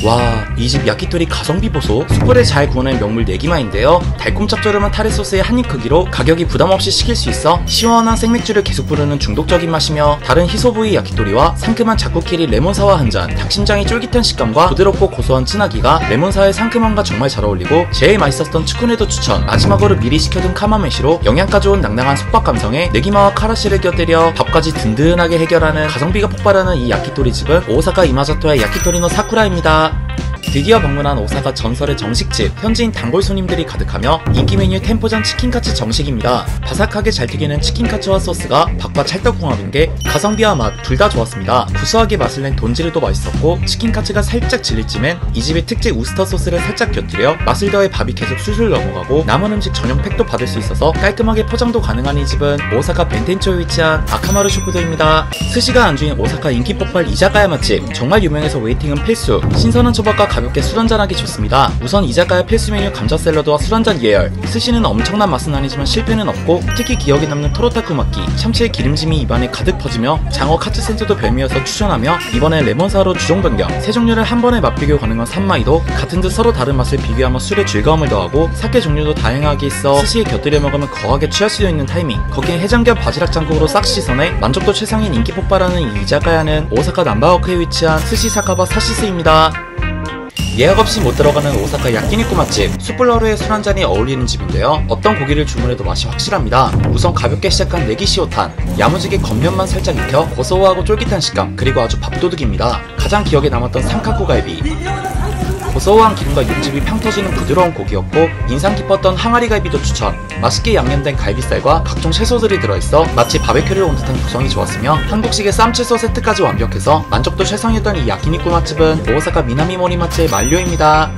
와, 이 집 야키토리 가성비 보소. 숯불에 잘 구워낸 명물 네기마인데요. 달콤 짭조름한 타레 소스의 한입 크기로 가격이 부담없이 시킬 수 있어 시원한 생맥주를 계속 부르는 중독적인 맛이며, 다른 히소부이 야키토리와 상큼한 자쿠키리 레몬사와 한잔, 닭심장의 쫄깃한 식감과 부드럽고 고소한 진하기가 레몬사의 상큼함과 정말 잘 어울리고, 제일 맛있었던 츠쿠네도 추천. 마지막으로 미리 시켜둔 카마메시로 영양가 좋은 낭낭한 속박 감성에 네기마와 카라시를 곁들여 밥까지 든든하게 해결하는 가성비가 폭발하는 이 야키토리 집은 오사카 이마자토의 야키토리노 사쿠라입니다. 드디어 방문한 오사카 전설의 정식집. 현지인 단골 손님들이 가득하며 인기 메뉴 템포장 치킨카츠 정식입니다. 바삭하게 잘 튀기는 치킨카츠와 소스가 밥과 찰떡궁합인게 가성비와 맛 둘 다 좋았습니다. 구수하게 맛을 낸 돈지르도 맛있었고, 치킨카츠가 살짝 질릴 쯤엔 이 집의 특제 우스터 소스를 살짝 곁들여 맛을 더해 밥이 계속 술술 넘어가고, 남은 음식 전용 팩도 받을 수 있어서 깔끔하게 포장도 가능한 이 집은 오사카 벤텐초에 위치한 아카마루 쇼쿠도입니다. 스시가 안주인 오사카 인기 폭발 이자카야 맛집. 정말 유명해서 웨이팅은 필수. 신선한 초밥과 가볍게 술 한잔하기 좋습니다. 우선 이자카야 필수 메뉴 감자 샐러드와 술 한잔 예열. 스시는 엄청난 맛은 아니지만 실패는 없고, 특히 기억에 남는 토로타쿠 막기, 참치의 기름짐이 입안에 가득 퍼지며 장어 카츠 센트도 별미여서 추천하며, 이번에 레몬사로 주종 변경, 세 종류를 한 번에 맛비교 가능한 산마이도 같은 듯 서로 다른 맛을 비교하며 술에 즐거움을 더하고, 사케 종류도 다양하게 있어 스시에 곁들여 먹으면 거하게 취할 수 있는 타이밍. 거기에 해장겸 바지락 장국으로 싹 씻어내 만족도 최상인 인기 폭발하는 이 이자카야는 오사카 남바와크에 위치한 스시 사카바 사시스입니다. 예약 없이 못 들어가는 오사카 야끼니쿠 맛집. 숯불 하루에 술 한잔이 어울리는 집인데요. 어떤 고기를 주문해도 맛이 확실합니다. 우선 가볍게 시작한 네기시오탄. 야무지게 겉면만 살짝 익혀 고소하고 쫄깃한 식감, 그리고 아주 밥도둑입니다. 가장 기억에 남았던 삼카쿠갈비. 고소한 기름과 육즙이 팡 터지는 부드러운 고기였고, 인상 깊었던 항아리갈비도 추천. 맛있게 양념된 갈비살과 각종 채소들이 들어있어 마치 바베큐를 온 듯한 구성이 좋았으며, 한국식의 쌈채소 세트까지 완벽해서 만족도 최상이었던 이 야끼니쿠 맛집은 오사카 미나미모리 맛집 만료입니다.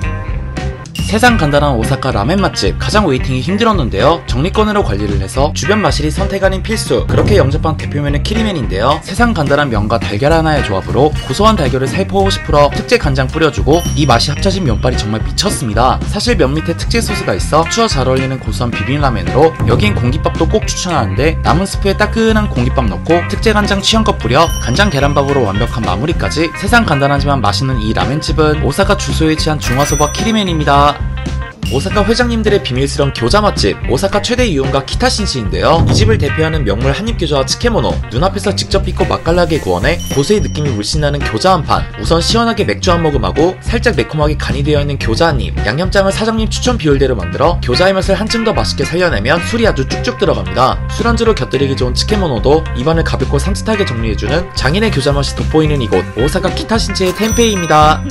세상 간단한 오사카 라멘 맛집. 가장 웨이팅이 힘들었는데요. 정리권으로 관리를 해서 주변 마실이 선택 아닌 필수. 그렇게 영접한 대표면은 키리맨인데요. 세상 간단한 면과 달걀 하나의 조합으로 고소한 달걀을 살포 50% 특제 간장 뿌려주고, 이 맛이 합쳐진 면발이 정말 미쳤습니다. 사실 면 밑에 특제 소스가 있어 추워 잘 어울리는 고소한 비빔라멘으로, 여긴 공깃밥도 꼭 추천하는데 남은 스프에 따끈한 공깃밥 넣고 특제 간장 취향껏 뿌려 간장 계란밥으로 완벽한 마무리까지. 세상 간단하지만 맛있는 이 라멘집은 오사카 주소에 위치한 중화소바 키리맨입니다. 오사카 회장님들의 비밀스러운 교자 맛집. 오사카 최대 이용가 키타신시인데요. 이 집을 대표하는 명물 한입교자와 츠케모노. 눈앞에서 직접 빚고 맛깔나게 구워내 고수의 느낌이 물씬 나는 교자 한 판. 우선 시원하게 맥주 한 모금하고 살짝 매콤하게 간이 되어있는 교자 한 입. 양념장을 사장님 추천 비율대로 만들어 교자의 맛을 한층 더 맛있게 살려내면 술이 아주 쭉쭉 들어갑니다. 술안주로 곁들이기 좋은 츠케모노도 입안을 가볍고 산뜻하게 정리해주는 장인의 교자 맛이 돋보이는 이곳 오사카 키타신시의 텐페이입니다.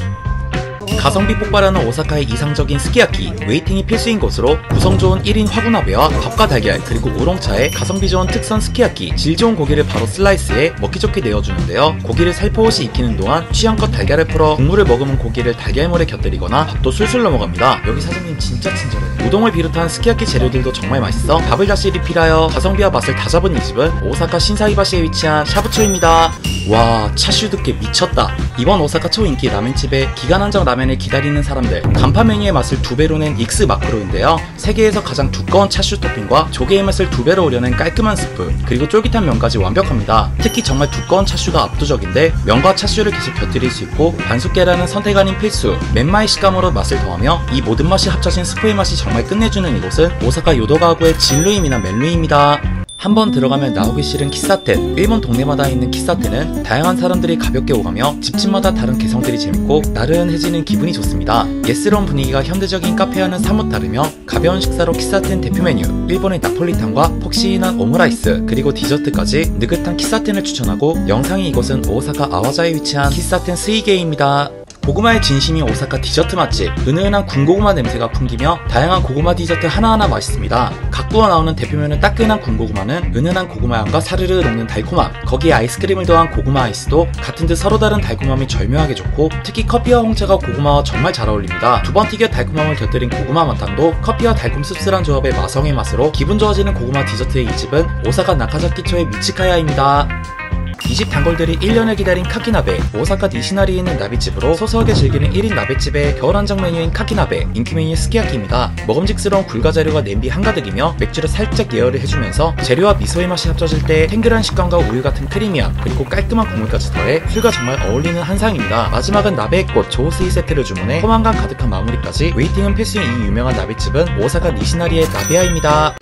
가성비 폭발하는 오사카의 이상적인 스키야키. 웨이팅이 필수인 곳으로 구성 좋은 1인 화구나베와 밥과 달걀, 그리고 우롱차에 가성비 좋은 특선 스키야키. 질 좋은 고기를 바로 슬라이스해 먹기 좋게 내어주는데요. 고기를 살포시 익히는 동안 취향껏 달걀을 풀어 국물을 머금은 고기를 달걀물에 곁들이거나 밥도 술술 넘어갑니다. 여기 사장님 진짜 친절해요. 우동을 비롯한 스키야키 재료들도 정말 맛있어 밥을 다시 리필하여 가성비와 맛을 다 잡은 이 집은 오사카 신사이바시에 위치한 샤브초입니다. 와, 차슈 두께 미쳤다. 이번 오사카 초인기 라멘집에 기간 한정 라멘을 기다리는 사람들. 간판 메뉴의 맛을 2배로 낸 익스 마크로인데요. 세계에서 가장 두꺼운 차슈 토핑과 조개의 맛을 2배로 우려낸 깔끔한 스프, 그리고 쫄깃한 면까지 완벽합니다. 특히 정말 두꺼운 차슈가 압도적인데, 면과 차슈를 계속 곁들일 수 있고 반숙 계란은 선택 아닌 필수. 맨마의 식감으로 맛을 더하며 이 모든 맛이 합쳐진 스프의 맛이 정말 끝내주는 이곳은 오사카 요도가구의 진루임이나 맨루임이다. 한번 들어가면 나오기 싫은 키사텐. 일본 동네마다 있는 키사텐은 다양한 사람들이 가볍게 오가며 집집마다 다른 개성들이 재밌고 나른해지는 기분이 좋습니다. 예스러운 분위기가 현대적인 카페와는 사뭇 다르며 가벼운 식사로 키사텐 대표 메뉴 일본의 나폴리탄과 폭신한 오므라이스, 그리고 디저트까지 느긋한 키사텐을 추천하고, 영상이 이곳은 오사카 아와자에 위치한 키사텐 스이게이입니다. 고구마의 진심인 오사카 디저트 맛집. 은은한 군고구마 냄새가 풍기며 다양한 고구마 디저트 하나하나 맛있습니다. 각 구워 나오는 대표면은 따끈한 군고구마는 은은한 고구마 향과 사르르 녹는 달콤함, 거기에 아이스크림을 더한 고구마 아이스도 같은 듯 서로 다른 달콤함이 절묘하게 좋고, 특히 커피와 홍차가 고구마와 정말 잘 어울립니다. 두 번 튀겨 달콤함을 곁들인 고구마 맛탕도 커피와 달콤 씁쓸한 조합의 마성의 맛으로 기분 좋아지는 고구마 디저트의 이 집은 오사카 나카자키초의 미치카야입니다. 이 집 단골들이 1년을 기다린 카키나베. 오사카 니시나리에 있는 나베집으로 소소하게 즐기는 1인 나베집의 겨울 한정 메뉴인 카키나베. 인기 메뉴 스키야키입니다. 먹음직스러운 굴과자료가 냄비 한가득이며 맥주를 살짝 예열을 해주면서 재료와 미소의 맛이 합쳐질 때 탱글한 식감과 우유 같은 크리미함, 그리고 깔끔한 국물까지 더해 술과 정말 어울리는 한상입니다. 마지막은 나베의 꽃 조호스이 세트를 주문해 포만감 가득한 마무리까지. 웨이팅은 필수인 이 유명한 나베집은 오사카 니시나리의 나베야입니다.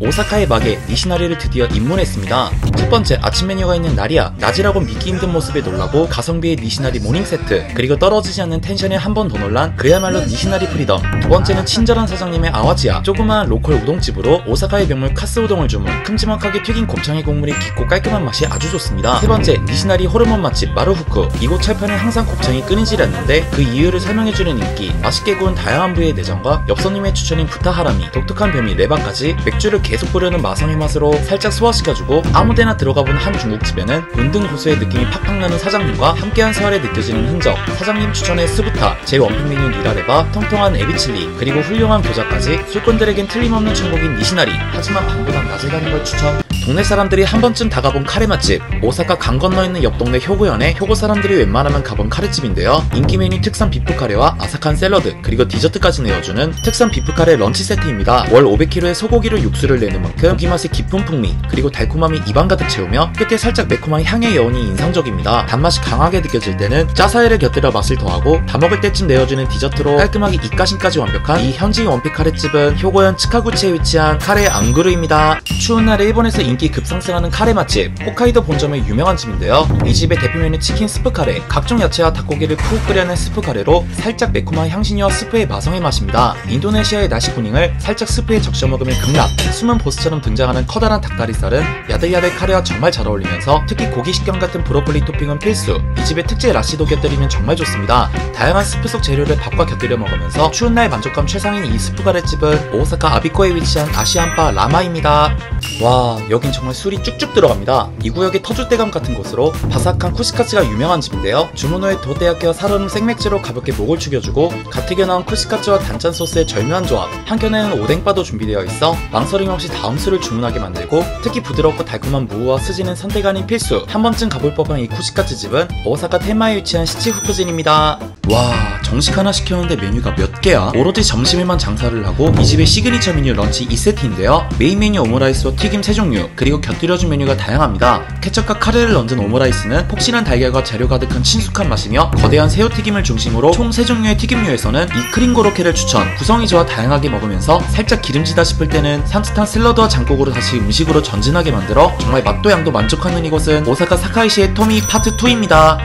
오사카의 막에 니시나리를 드디어 입문했습니다. 첫 번째, 아침 메뉴가 있는 나리야. 낮이라고 믿기 힘든 모습에 놀라고 가성비의 니시나리 모닝 세트, 그리고 떨어지지 않는 텐션에 한 번 더 놀란 그야말로 니시나리 프리덤. 두 번째는 친절한 사장님의 아와지야. 조그마한 로컬 우동집으로 오사카의 명물 카스 우동을 주문. 큼지막하게 튀긴 곱창의 국물이 깊고 깔끔한 맛이 아주 좋습니다. 세 번째, 니시나리 호르몬 맛집 마루후쿠. 이곳 철판에 항상 곱창이 끊이질 않는데 그 이유를 설명해주는 인기. 맛있게 구운 다양한 부위의 내장과 엽서님의 추천인 부타하라미, 독특한 별미 레바까지 맥주를 계속 뿌려는 마성의 맛으로 살짝 소화시켜주고, 아무데나 들어가본 한 중국집에는 은등 고수의 느낌이 팍팍 나는 사장님과 함께한 생활에 느껴지는 흔적. 사장님 추천의 스부타, 제 원픽 메뉴 니라레바, 통통한 에비칠리, 그리고 훌륭한 교자까지 술꾼들에겐 틀림없는 천국인 니시나리. 하지만 밤보다 낮에 가는 걸 추천. 동네 사람들이 한 번쯤 다 가본 카레 맛집. 오사카 강 건너 있는 옆 동네 효고현의 효고 사람들이 웬만하면 가본 카레집인데요. 인기 메뉴 특산 비프 카레와 아삭한 샐러드, 그리고 디저트까지 내어주는 특산 비프 카레 런치 세트입니다. 월 500kg의 소고기로 육수를 내는 만큼 고기 맛의 깊은 풍미, 그리고 달콤함이 입안 가득 채우며 끝에 살짝 매콤한 향의 여운이 인상적입니다. 단맛이 강하게 느껴질 때는 짜사이를 곁들여 맛을 더하고, 다 먹을 때쯤 내어주는 디저트로 깔끔하게 입가심까지 완벽한 이 현지 원픽 카레집은 효고현 츠카구치에 위치한 카레 앙그루입니다. 추운 날 일본에서 인기 급상승하는 카레 맛집, 홋카이도 본점의 유명한 집인데요. 이 집의 대표 메뉴 치킨 스프 카레, 각종 야채와 닭고기를 푹 끓여낸 스프 카레로 살짝 매콤한 향신료와 스프의 마성의 맛입니다. 인도네시아의 나시 쿠닝을 살짝 스프에 적셔 먹으면 극락. 숨은 보스처럼 등장하는 커다란 닭다리살은 야들야들 카레와 정말 잘 어울리면서 특히 고기 식감 같은 브로콜리 토핑은 필수. 이 집의 특제 라시도 곁들이면 정말 좋습니다. 다양한 스프 속 재료를 밥과 곁들여 먹으면서 추운 날 만족감 최상인 이 스프 카레집은 오사카 아비코에 위치한 아시안바 라마입니다. 와, 여긴 정말 술이 쭉쭉 들어갑니다. 이 구역의 터줏대감 같은 곳으로 바삭한 쿠시카츠가 유명한 집인데요. 주문 후에 도대학교 살얼음 생맥주로 가볍게 목을 축여주고, 갓 튀겨 나온 쿠시카츠와 단짠 소스의 절묘한 조합. 한켠에는 오뎅바도 준비되어 있어 망설임 없이 다음 술을 주문하게 만들고, 특히 부드럽고 달콤한 무와 스지는 선택 아닌 필수. 한 번쯤 가볼 법한 이 쿠시카츠 집은 오사카 텐마에 위치한 시치후쿠진입니다. 와, 정식 하나 시켰는데 메뉴가 몇 개야? 오로지 점심에만 장사를 하고 이 집의 시그니처 메뉴 런치 2세트인데요. 메인 메뉴 오므라이스와 튀김 3종류, 그리고 곁들여준 메뉴가 다양합니다. 케첩과 카레를 얹은 오므라이스는 폭신한 달걀과 재료 가득한 친숙한 맛이며, 거대한 새우튀김을 중심으로 총 3종류의 튀김류에서는 이 크림 고로케를 추천. 구성이 좋아 다양하게 먹으면서 살짝 기름지다 싶을 때는 산뜻한 샐러드와 장국으로 다시 음식으로 전진하게 만들어 정말 맛도 양도 만족하는 이곳은 오사카 사카이시의 토미 파트 2입니다.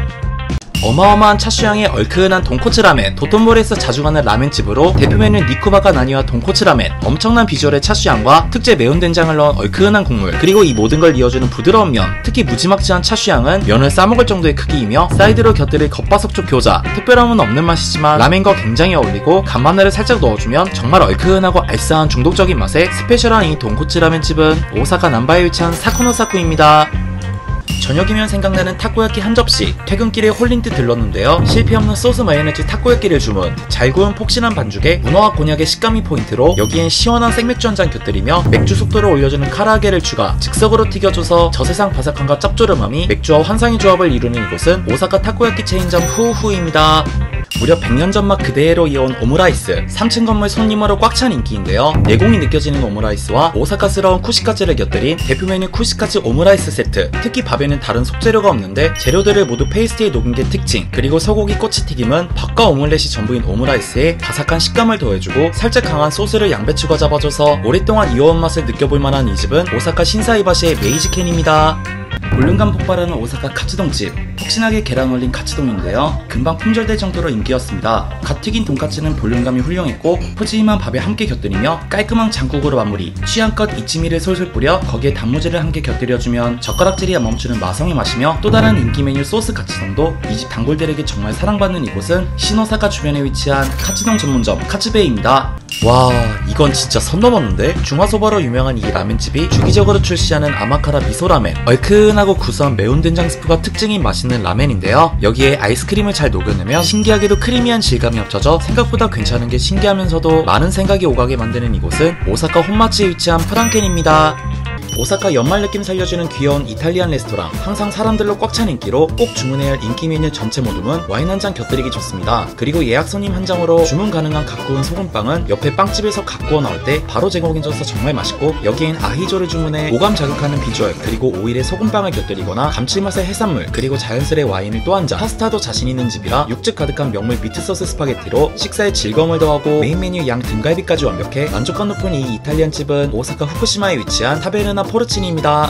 어마어마한 차슈향의 얼큰한 돈코츠 라멘. 도톤보리에서 자주 가는 라멘집으로 대표 메뉴 니쿠바가 나니와 돈코츠 라멘. 엄청난 비주얼의 차슈향과 특제 매운 된장을 넣은 얼큰한 국물, 그리고 이 모든 걸 이어주는 부드러운 면. 특히 무지막지한 차슈향은 면을 싸먹을 정도의 크기이며, 사이드로 곁들일 겉바속촉 교자. 특별함은 없는 맛이지만 라멘과 굉장히 어울리고, 간마늘을 살짝 넣어주면 정말 얼큰하고 알싸한 중독적인 맛의 스페셜한 이 돈코츠 라멘집은 오사카 남바에 위치한 사쿠노사쿠입니다. 저녁이면 생각나는 타코야키 한 접시. 퇴근길에 홀린 듯 들렀는데요. 실패 없는 소스 마요네즈 타코야키를 주문. 잘 구운 폭신한 반죽에 문어와 곤약의 식감이 포인트로 여기엔 시원한 생맥주 한 잔 곁들이며 맥주 속도를 올려주는 카라아게를 추가. 즉석으로 튀겨줘서 저세상 바삭함과 짭조름함이 맥주와 환상의 조합을 이루는 이곳은 오사카 타코야키 체인점 후후입니다. 무려 100년 전 맛 그대로 이어온 오므라이스. 3층 건물 손님으로 꽉 찬 인기인데요. 내공이 느껴지는 오므라이스와 오사카스러운 쿠시카츠를 곁들인 대표 메뉴 쿠시카츠 오므라이스 세트. 특히 밥에는 다른 속재료가 없는데 재료들을 모두 페이스트에 녹인 게 특징. 그리고 소고기 꼬치튀김은 밥과 오믈렛이 전부인 오므라이스에 바삭한 식감을 더해주고, 살짝 강한 소스를 양배추가 잡아줘서 오랫동안 이어온 맛을 느껴볼 만한 이 집은 오사카 신사이바시의 메이지켄입니다. 볼륨감 폭발하는 오사카 카츠동집. 폭신하게 계란 올린 카츠동인데요. 금방 품절될 정도로 인기였습니다. 갓 튀긴 돈까츠는 볼륨감이 훌륭했고, 푸짐한 밥에 함께 곁들이며 깔끔한 장국으로 마무리. 취향껏 이치미를 솔솔 뿌려 거기에 단무지를 함께 곁들여주면 젓가락질이 멈추는 마성의 맛이며, 또 다른 인기 메뉴 소스 카츠동도 이 집 단골들에게 정말 사랑받는 이곳은 시노사카 주변에 위치한 카츠동 전문점 카츠베이입니다. 와, 이건 진짜 선 넘었는데? 중화소바로 유명한 이 라멘집이 주기적으로 출시하는 아마카라 미소라멘. 얼큰하고 구수한 매운 된장 스프가 특징인 맛있는 라멘인데요. 여기에 아이스크림을 잘 녹여내면 신기하게도 크리미한 질감이 합쳐져 생각보다 괜찮은 게 신기하면서도 많은 생각이 오가게 만드는 이곳은 오사카 혼마츠에 위치한 프랑켄입니다. 오사카 연말 느낌 살려주는 귀여운 이탈리안 레스토랑, 항상 사람들로 꽉 찬 인기로 꼭 주문해야 할 인기 메뉴 전체 모둠은 와인 한 잔 곁들이기 좋습니다. 그리고 예약 손님 한 장으로 주문 가능한 갓 구운 소금빵은 옆에 빵집에서 갓 구워 나올 때 바로 제공해줘서 정말 맛있고, 여기엔 아히조를 주문해 오감 자극하는 비주얼, 그리고 오일에 소금빵을 곁들이거나 감칠맛의 해산물, 그리고 자연스레 와인을 또 한 잔. 파스타도 자신 있는 집이라 육즙 가득한 명물 미트소스 스파게티로 식사에 즐거움을 더하고 메인 메뉴 양 등갈비까지 완벽해 만족감 높은 이 이탈리안 집은 오사카 후쿠시마에 위치한 타베르나 포르치니입니다.